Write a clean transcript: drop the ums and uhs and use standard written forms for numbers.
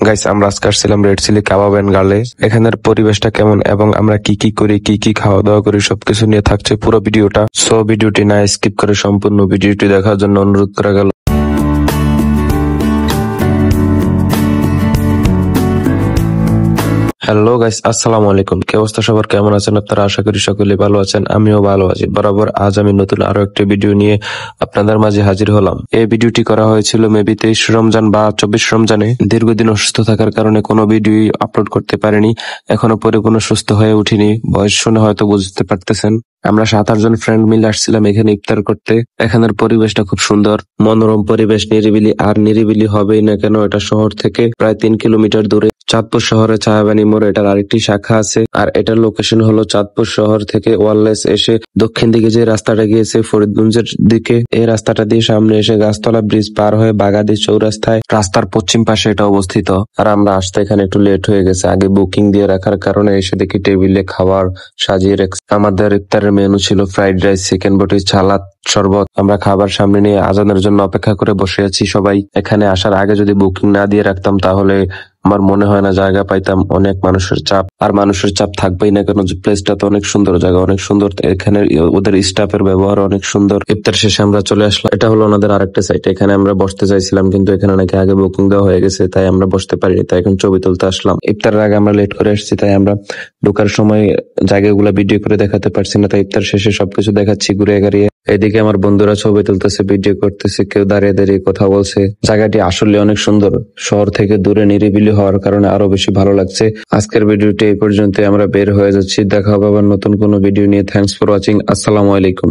Guys, আমরা আজকে আসছিলাম রেড চিলি কাবাব এন্ড গার্লে। এখানের পরিবেশটা কেমন এবং আমরা কি কি করি, কি কি খাওয়া দাওয়া করি, সবকিছু নিয়ে থাকছে পুরো ভিডিওটা। সো ভিডিওটি না স্কিপ করে সম্পূর্ণ ভিডিওটি দেখার জন্য অনুরোধ করা গেল। হ্যালো গাইস, আসসালামু আলাইকুম। কি অবস্থা সবার, কেমন আছেন আপনারা? আশা করি সকলে ভালো আছেন, আমিও ভালো আছি। বরাবর আজ আমি নতুন আরো একটা ভিডিও নিয়ে আপনাদের মাঝে হাজির হলাম। এই ভিডিওটি করা হয়েছিল মেবি 23 রমজান বা 24 রমজানে। দীর্ঘদিন অসুস্থ থাকার কারণে কোনো ভিডিও আপলোড করতে পারিনি, এখনো পরিপূর্ণ সুস্থ হয়ে উঠিনি। বয়স শুনে হয়তো বুঝতে পারতেছেন। আমরা 7-8 জন ফ্রেন্ড মিলে আসছিলাম এখানে ইফতার করতে। এখানের পরিবেশটা খুব সুন্দর, মনোরম পরিবেশ, নিরিবিলি। আর নিরিবিলি হবেই না কেন, এটা শহর থেকে প্রায় 3 কিলোমিটার দূরে। চাঁদপুর শহরে ছায়াবানি মোড় এটার আরেকটি শাখা আছে। আর এটার লোকেশন হলো চাঁদপুর শহর থেকে ওয়ারলেস এসে দক্ষিণ দিকে যে রাস্তাটা গিয়েছে ফরিদগঞ্জের দিকে, এই রাস্তাটা দিয়ে সামনে এসে গাছতলা ব্রিজ পার হয়ে বাগাদি চৌরাস্তায় রাস্তার পশ্চিম পাশে এটা অবস্থিত। আর আমরা আসতে এখানে একটু লেট হয়ে গেছে, আগে বুকিং দিয়ে রাখার কারণে। এসে দেখি টেবিলে খাবার সাজিয়ে রেখেছে। আমাদের ইফতারের মেনু ছিল ফ্রাইড রাইস, চিকেন বটি, সালাদ, শরবত। আমরা খাবার সামনে নিয়ে আজানের জন্য অপেক্ষা করে বসে আছি সবাই। এখানে আসার আগে যদি বুকিং না দিয়ে রাখতাম তাহলে আমার মনে হয় না জায়গা পাইতাম। অনেক মানুষের চাপ, আর মানুষের চাপ থাকবেই না কেন, প্লেসটা তো অনেক সুন্দর, জায়গা অনেক সুন্দর। এখানে ওদের স্টাফের ব্যবহার অনেক সুন্দর। ইফতার শেষে আমরা চলে আসলাম, এটা হলো ওনাদের আরেকটা সাইট। এখানে আমরা বসতে চাইছিলাম কিন্তু এখানে নাকি আগে বুকিং দেওয়া হয়ে গেছে, তাই আমরা বসতে পারিনি। তাই এখন ছবি তুলতে আসলাম। ইফতারের আগে আমরা লেট করে আসছি, তাই আমরা ঢোকার সময় জায়গাগুলো ভিডিও করে দেখাতে পারছি না। তাই ইফতার শেষে সবকিছু দেখাচ্ছি ঘুরে গাড়িয়ে। এদিকে আমার বন্ধুরা ছবি তুলতেছে, ভিডিও করতেছে, কেউ দাঁড়িয়ে দাঁড়িয়ে কথা বলছে। জায়গাটি আসলে অনেক সুন্দর, শহর থেকে দূরে নিরিবিলি হওয়ার কারণে আরো বেশি ভালো লাগছে। আজকের ভিডিওটি এই পর্যন্ত, আমরা বের হয়ে যাচ্ছি। দেখা হবে আবার নতুন কোনো ভিডিও নিয়ে। Thanks for watching. আসসালামু আলাইকুম।